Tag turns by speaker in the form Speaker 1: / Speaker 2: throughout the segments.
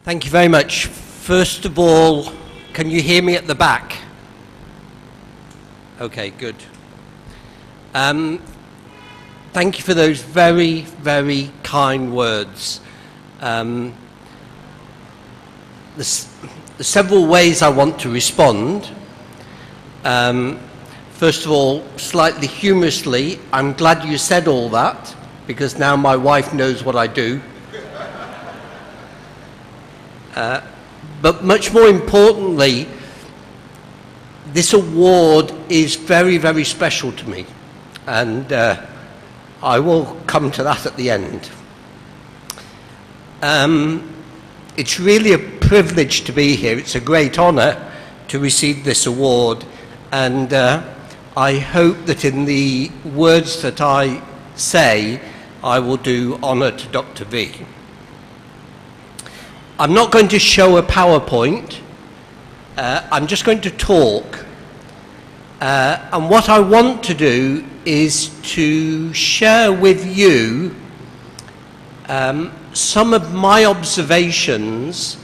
Speaker 1: Thank you very much. First of all, can you hear me at the back? Okay, good. Thank you for those very, very kind words. There's several ways I want to respond. First of all, slightly humorously, I'm glad you said all that, because now my wife knows what I do. But much more importantly, this award is very, very special to me, and I will come to that at the end. It's really a privilege to be here. It's a great honor to receive this award, and I hope that in the words that I say, I will do honor to Dr. V. I'm not going to show a PowerPoint. I'm just going to talk. And what I want to do is to share with you some of my observations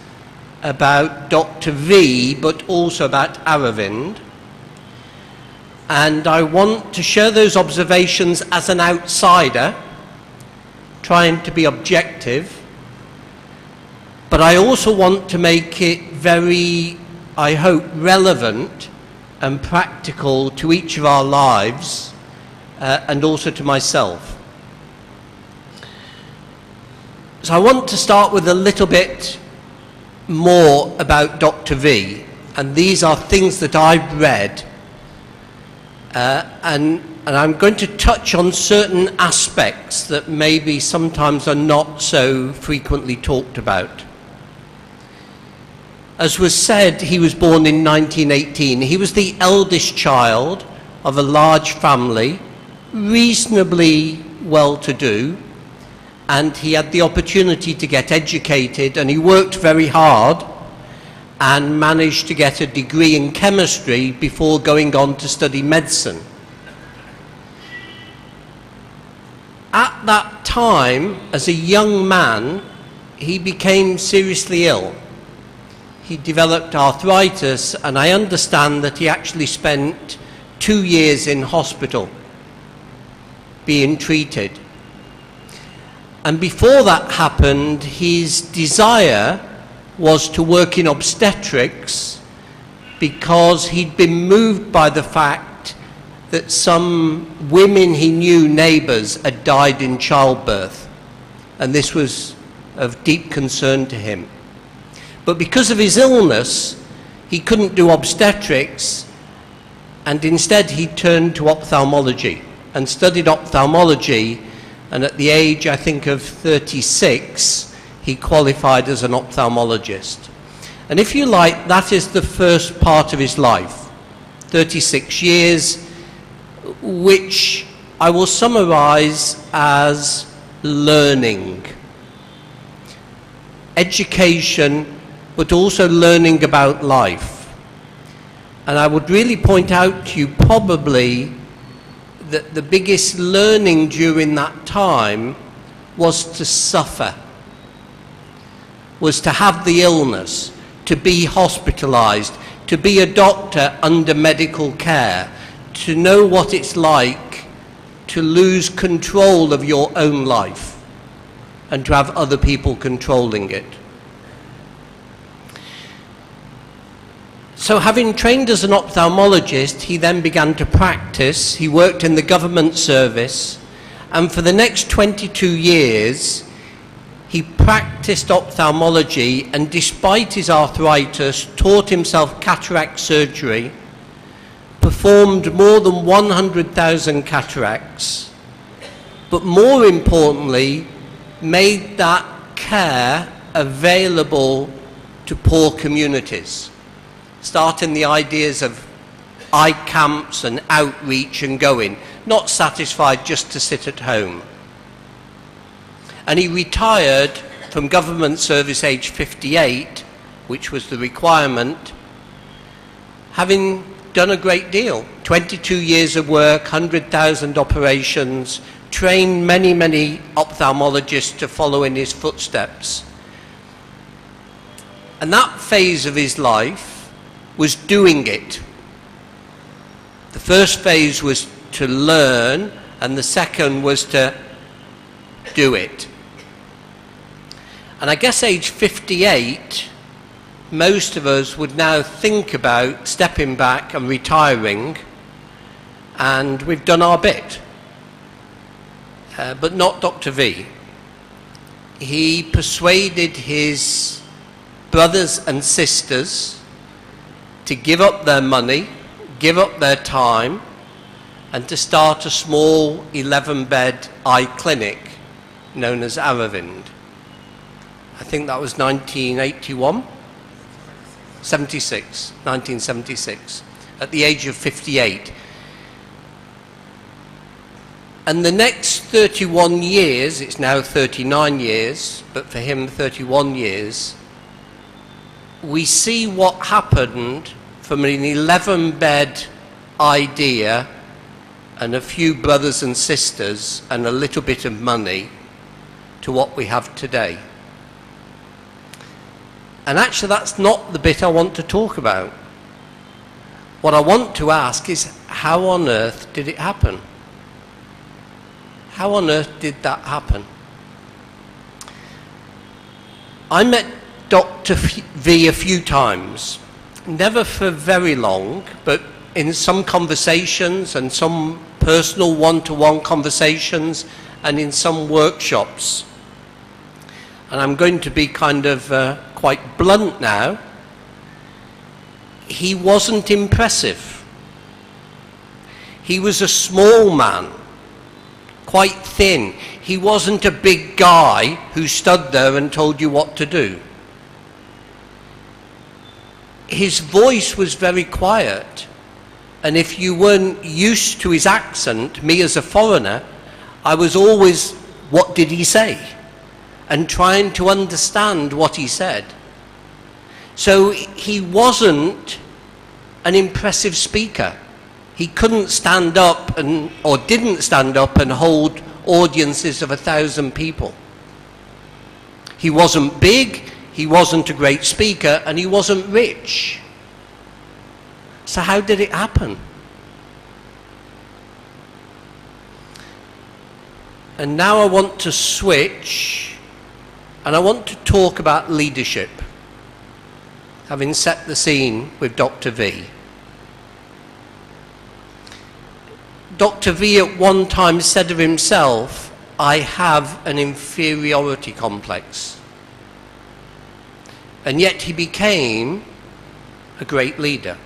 Speaker 1: about Dr. V, but also about Aravind. And I want to share those observations as an outsider, trying to be objective. But I also want to make it very, I hope, relevant and practical to each of our lives, and also to myself. So I want to start with a little bit more about Dr. V, and these are things that I've read, and I'm going to touch on certain aspects that maybe sometimes are not so frequently talked about. As was said, he was born in 1918. He was the eldest child of a large family, reasonably well-to-do, and he had the opportunity to get educated, and he worked very hard and managed to get a degree in chemistry before going on to study medicine. At that time, as a young man, he became seriously ill. He developed arthritis, and I understand that he actually spent 2 years in hospital being treated. And before that happened, his desire was to work in obstetrics because he'd been moved by the fact that some women he knew, neighbors, had died in childbirth, and this was of deep concern to him. But because of his illness, he couldn't do obstetrics, and instead he turned to ophthalmology and studied ophthalmology, and at the age, I think, of 36, he qualified as an ophthalmologist. And if you like, that is the first part of his life, 36 years, which I will summarize as learning. Education, but also learning about life. And I would really point out to you probably that the biggest learning during that time was to suffer, was to have the illness, to be hospitalized, to be a doctor under medical care, to know what it's like to lose control of your own life and to have other people controlling it. So having trained as an ophthalmologist, he then began to practice. He worked in the government service, and for the next 22 years, he practiced ophthalmology, and despite his arthritis, taught himself cataract surgery, performed more than 100,000 cataracts, but more importantly, made that care available to poor communities, starting the ideas of eye camps and outreach and going, not satisfied just to sit at home. And he retired from government service age 58, which was the requirement, having done a great deal. 22 years of work, 100,000 operations, trained many, many ophthalmologists to follow in his footsteps. And that phase of his life was doing it. The first phase was to learn, and the second was to do it. And I guess age 58, most of us would now think about stepping back and retiring, and we've done our bit. But not Dr. V. He persuaded his brothers and sisters to give up their money, give up their time, and to start a small 11-bed eye clinic known as Aravind. I think that was 1981? 1976, at the age of 58. And the next 31 years, it's now 39 years, but for him 31 years, we see what happened from an 11-bed idea and a few brothers and sisters and a little bit of money to what we have today. And actually that's not the bit I want to talk about. What I want to ask is, how on earth did it happen? How on earth did that happen? I met Dr. V a few times, never for very long, but in some conversations and some personal one-to-one conversations and in some workshops. And I'm going to be kind of quite blunt now. He wasn't impressive. He was a small man, quite thin. He wasn't a big guy who stood there and told you what to do. His voice was very quiet, and if you weren't used to his accent, me as a foreigner, I was always, what did he say? And trying to understand what he said. So he wasn't an impressive speaker. He couldn't stand up or didn't stand up and hold audiences of 1,000 people. He wasn't big, he wasn't a great speaker, and he wasn't rich. So how did it happen? And now I want to switch, and I want to talk about leadership, having set the scene with Dr. V. Dr. V at one time said of himself, I have an inferiority complex. And yet he became a great leader.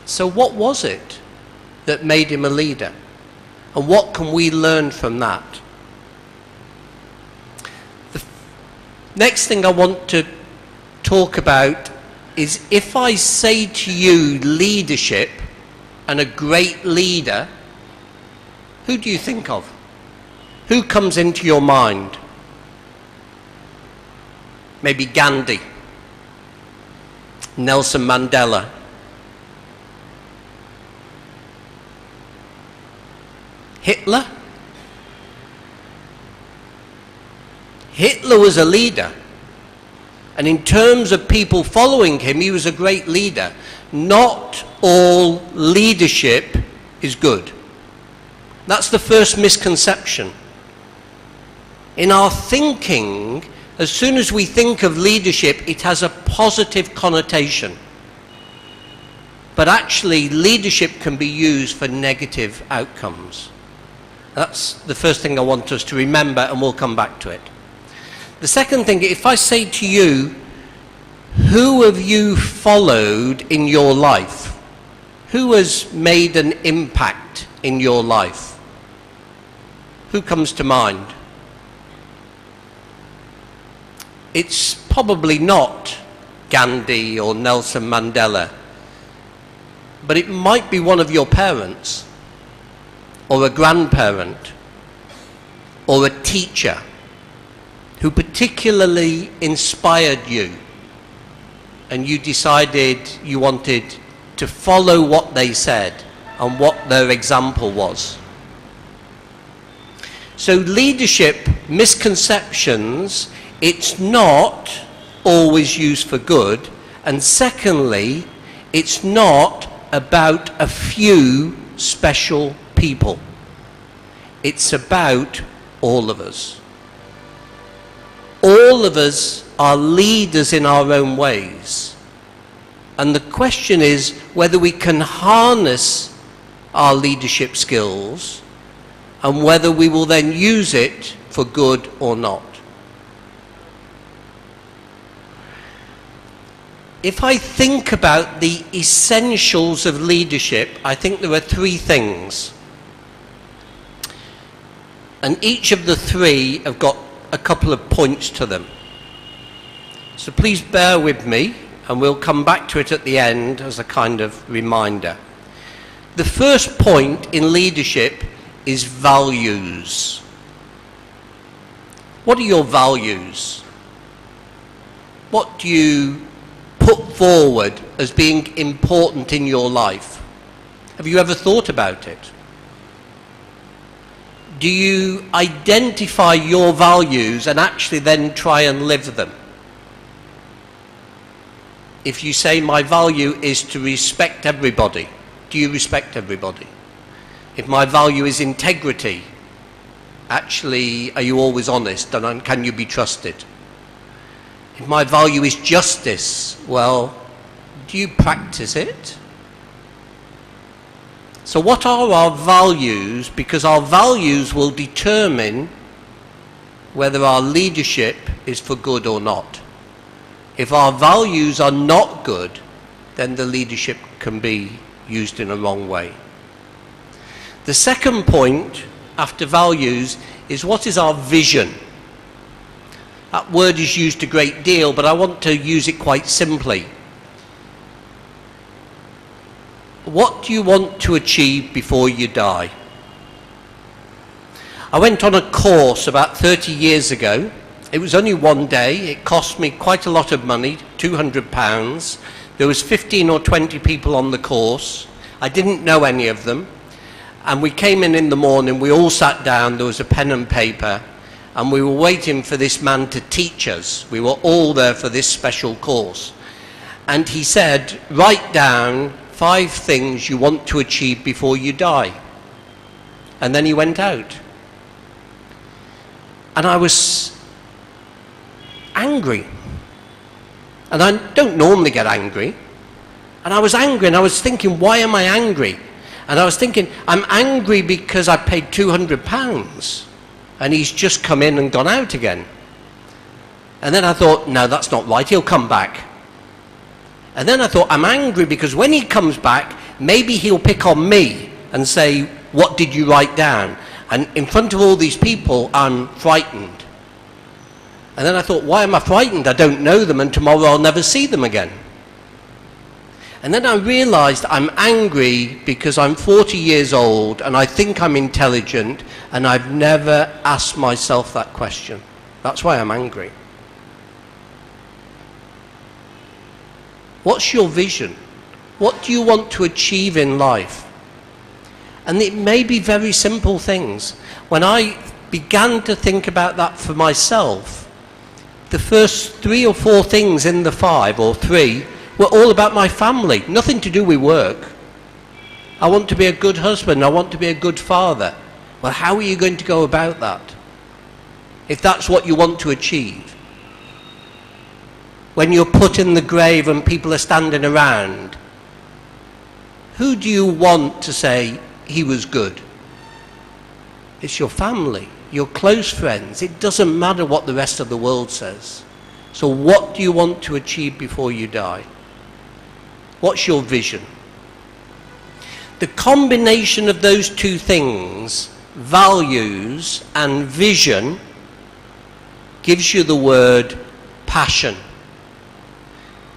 Speaker 1: So what was it that made him a leader? And what can we learn from that? The next thing I want to talk about is, if I say to you leadership and a great leader, who do you think of? Who comes into your mind? Maybe Gandhi, Nelson Mandela, Hitler? Hitler was a leader, and in terms of people following him, he was a great leader. Not all leadership is good. That's the first misconception. In our thinking, as soon as we think of leadership, it has a positive connotation. But actually, leadership can be used for negative outcomes. That's the first thing I want us to remember, and we'll come back to it. The second thing, if I say to you, who have you followed in your life? Who has made an impact in your life? Who comes to mind? It's probably not Gandhi or Nelson Mandela, but it might be one of your parents, or a grandparent, or a teacher who particularly inspired you, and you decided you wanted to follow what they said and what their example was. So leadership misconceptions, it's not always used for good. And secondly, it's not about a few special people. It's about all of us. All of us are leaders in our own ways. And the question is whether we can harness our leadership skills and whether we will then use it for good or not. If I think about the essentials of leadership, I think there are three things. And each of the three have got a couple of points to them. So please bear with me, and we'll come back to it at the end as a kind of reminder. The first point in leadership is values. What are your values? What do you put forward as being important in your life? Have you ever thought about it? Do you identify your values and actually then try and live them? If you say my value is to respect everybody, do you respect everybody? If my value is integrity, actually are you always honest and can you be trusted? If my value is justice, well, do you practice it? So what are our values? Because our values will determine whether our leadership is for good or not. If our values are not good, then the leadership can be used in a wrong way. The second point after values is what is our vision? That word is used a great deal, but I want to use it quite simply. What do you want to achieve before you die? I went on a course about 30 years ago. It was only one day. It cost me quite a lot of money, £200. There was 15 or 20 people on the course. I didn't know any of them. And we came in the morning, we all sat down, there was a pen and paper, and we were waiting for this man to teach us. We were all there for this special course. And he said, write down 5 things you want to achieve before you die. And then he went out. And I was angry. And I don't normally get angry. And I was angry, and I was thinking, why am I angry? And I was thinking, I'm angry because I paid £200 and he's just come in and gone out again. And then I thought, no, that's not right, he'll come back. And then I thought, I'm angry because when he comes back, maybe he'll pick on me and say, what did you write down? And in front of all these people, I'm frightened. And then I thought, why am I frightened? I don't know them, and tomorrow I'll never see them again. And then I realized I'm angry because I'm 40 years old and I think I'm intelligent and I've never asked myself that question. That's why I'm angry. What's your vision? What do you want to achieve in life? And it may be very simple things. When I began to think about that for myself, the first 3 or 4 things in the 5 or 3 were all about my family, nothing to do with work. I want to be a good husband, I want to be a good father. Well, how are you going to go about that? If that's what you want to achieve. When you're put in the grave and people are standing around, who do you want to say he was good? It's your family, your close friends. It doesn't matter what the rest of the world says. So what do you want to achieve before you die? What's your vision? The combination of those 2 things, values and vision, gives you the word passion.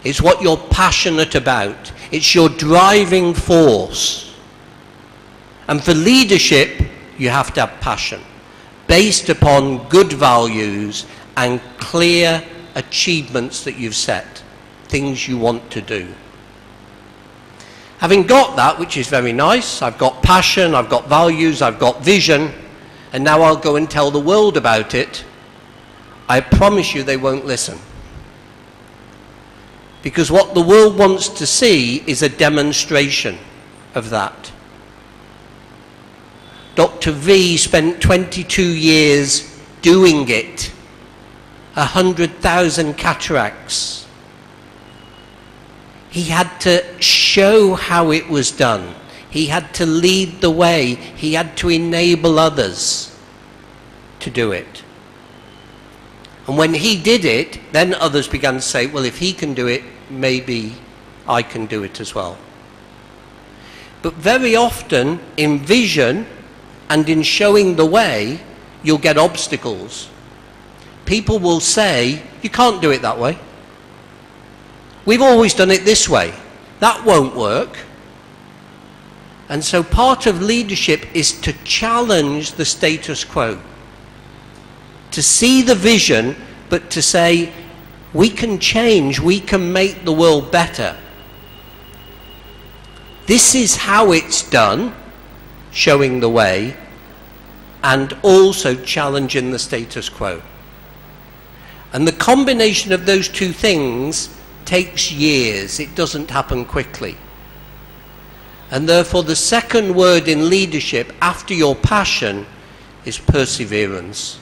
Speaker 1: It's what you're passionate about. It's your driving force. And for leadership, you have to have passion, based upon good values and clear achievements that you've set, things you want to do. Having got that, which is very nice, I've got passion, I've got values, I've got vision, and now I'll go and tell the world about it, I promise you they won't listen. Because what the world wants to see is a demonstration of that. Dr. V spent 22 years doing it. 100,000 cataracts. He had to show how it was done. He had to lead the way. He had to enable others to do it. And when he did it, then others began to say, well, if he can do it, maybe I can do it as well. But very often, in vision and in showing the way, you'll get obstacles. People will say, you can't do it that way. We've always done it this way. That won't work. And so part of leadership is to challenge the status quo. To see the vision, but to say, we can change, we can make the world better. This is how it's done, showing the way, and also challenging the status quo. And the combination of those two things takes years. It doesn't happen quickly. And therefore the second word in leadership after your passion is perseverance.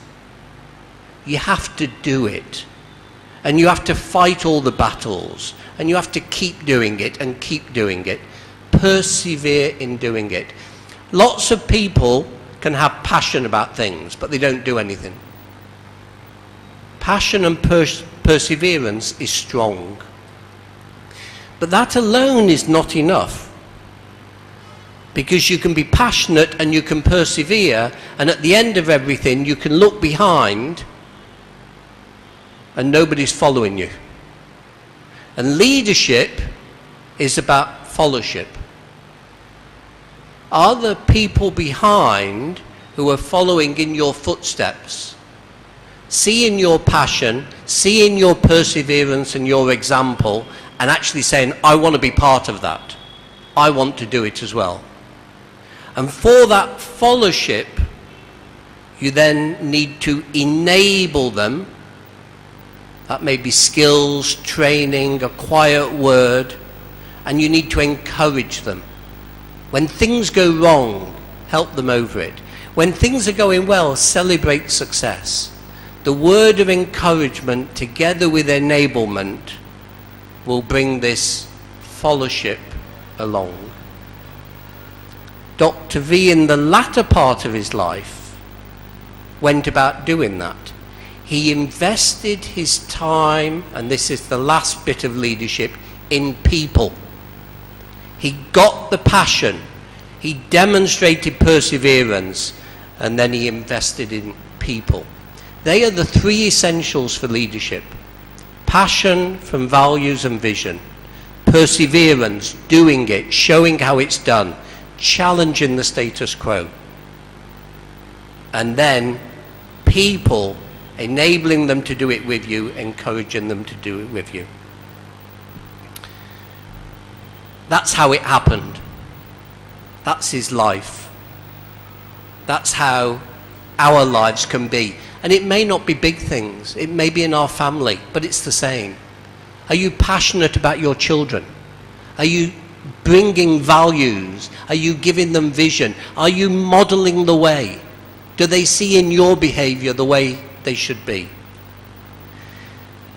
Speaker 1: You have to do it. And you have to fight all the battles. And you have to keep doing it and keep doing it. Persevere in doing it. Lots of people can have passion about things, but they don't do anything. Passion and perseverance is strong. But that alone is not enough. Because you can be passionate and you can persevere, and at the end of everything you can look behind and nobody's following you. And leadership is about fellowship. Are there people behind who are following in your footsteps, seeing your passion, seeing your perseverance and your example, and actually saying, I want to be part of that. I want to do it as well. And for that fellowship, you then need to enable them. That may be skills, training, a quiet word, and you need to encourage them. When things go wrong, help them over it. When things are going well, celebrate success. The word of encouragement together with enablement will bring this fellowship along. Dr. V, in the latter part of his life, went about doing that. He invested his time, and this is the last bit of leadership, in people. He got the passion, he demonstrated perseverance, and then he invested in people. They are the three essentials for leadership. Passion from values and vision. Perseverance, doing it, showing how it's done, challenging the status quo. And then people, enabling them to do it with you, encouraging them to do it with you. That's how it happened. That's his life. That's how our lives can be. And it may not be big things. It may be in our family, but it's the same. Are you passionate about your children? Are you bringing values? Are you giving them vision? Are you modeling the way? Do they see in your behavior the way they should be?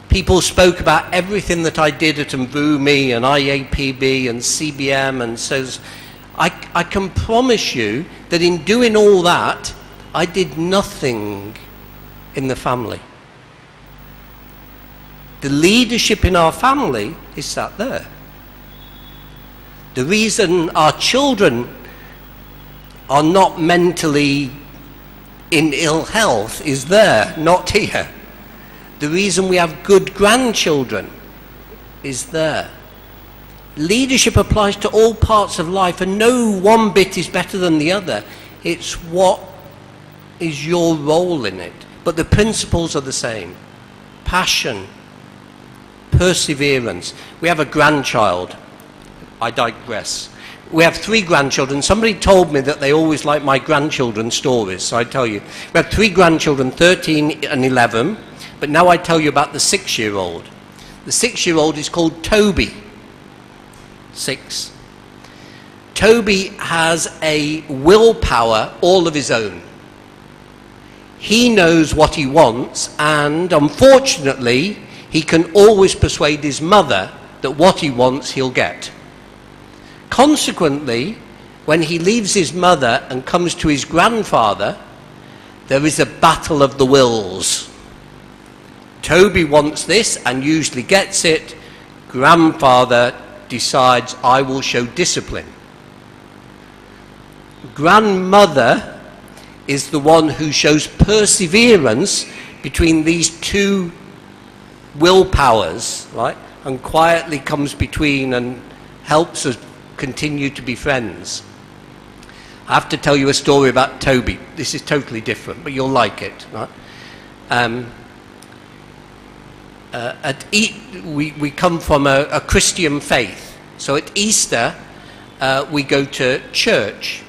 Speaker 1: People spoke about everything that I did at Mvumi and IAPB and CBM, and so I can promise you that in doing all that, I did nothing in the family. The leadership in our family is sat there. The reason our children are not mentally in ill health is there, not here. The reason we have good grandchildren is there. Leadership applies to all parts of life, and no one bit is better than the other. It's what is your role in it. But the principles are the same. Passion, perseverance. We have a grandchild. I digress. We have 3 grandchildren. Somebody told me that they always like my grandchildren's stories, so I tell you. We have 3 grandchildren, 13 and 11, but now I tell you about the 6-year-old. The 6-year-old is called Toby. 6. Toby has a willpower all of his own. He knows what he wants, and unfortunately, he can always persuade his mother that what he wants he'll get. Consequently, when he leaves his mother and comes to his grandfather, there is a battle of the wills. Toby wants this and usually gets it. Grandfather decides, I will show discipline. Grandmother is the one who shows perseverance between these two willpowers, right? And quietly comes between and helps us continue to be friends. I have to tell you a story about Toby. This is totally different, but you'll like it, right? We come from a Christian faith. So at Easter, we go to church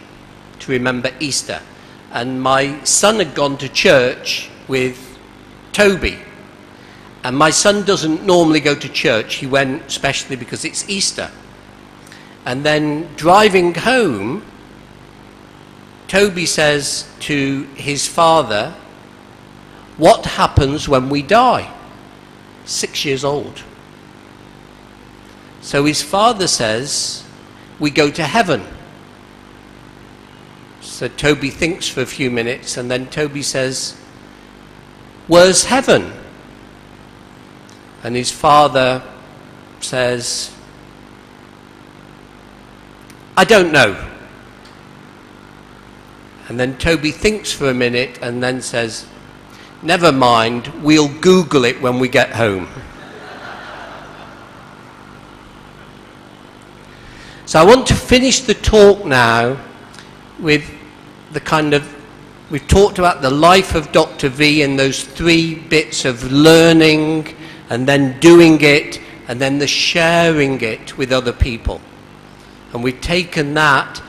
Speaker 1: to remember Easter. And my son had gone to church with Toby. And my son doesn't normally go to church. He went especially because it's Easter. And then driving home, Toby says to his father, what happens when we die? 6 years old. So his father says, we go to heaven. So Toby thinks for a few minutes, and then Toby says, where's heaven? And his father says, I don't know. And then Toby thinks for a minute and then says, never mind, we'll Google it when we get home. So I want to finish the talk now with the kind of, we've talked about the life of Dr. V in those 3 bits of learning and then doing it and then the sharing it with other people. And we've taken that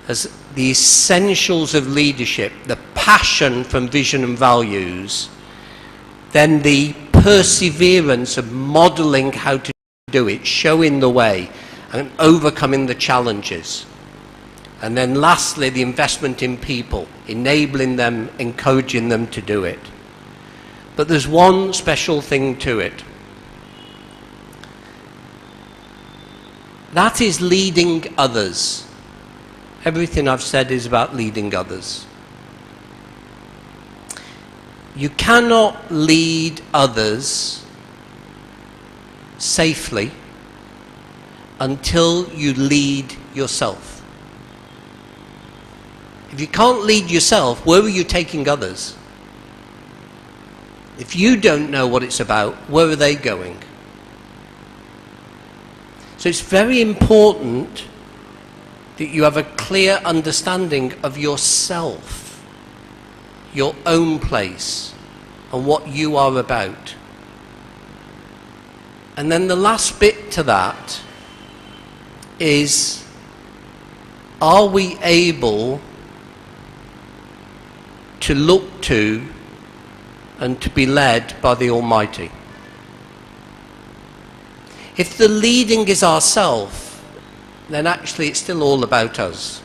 Speaker 1: as the essentials of leadership, the passion from vision and values, then the perseverance of modeling how to do it, showing the way and overcoming the challenges. And then lastly, the investment in people, enabling them, encouraging them to do it. But there's one special thing to it. That is leading others. Everything I've said is about leading others. You cannot lead others safely until you lead yourself. If you can't lead yourself, where are you taking others? If you don't know what it's about, where are they going? So it's very important that you have a clear understanding of yourself, your own place, and what you are about. And then the last bit to that is, are we able to look to and to be led by the Almighty? If the leading is ourself, then actually it's still all about us.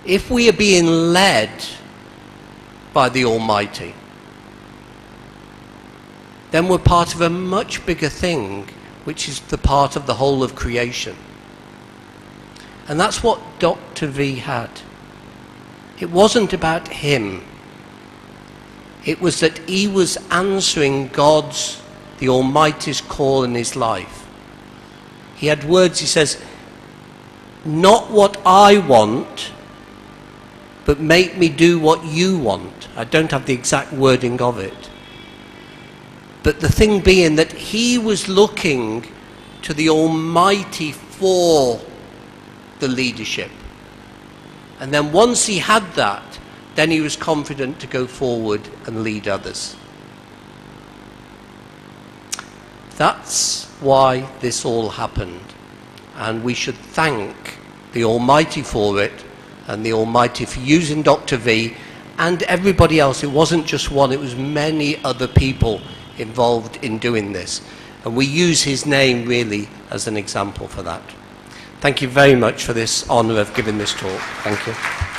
Speaker 1: If we are being led by the Almighty, then we're part of a much bigger thing, which is the part of the whole of creation. And that's what Dr. V had. It wasn't about him. It was that he was answering God's, the Almighty's call in his life. He had words, he says, not what I want, but make me do what you want. I don't have the exact wording of it. But the thing being that he was looking to the Almighty for the leadership. And then once he had that, then he was confident to go forward and lead others. That's why this all happened. And we should thank the Almighty for it, and the Almighty for using Dr. V and everybody else. It wasn't just one, it was many other people involved in doing this. And we use his name really as an example for that. Thank you very much for this honour of giving this talk. Thank you.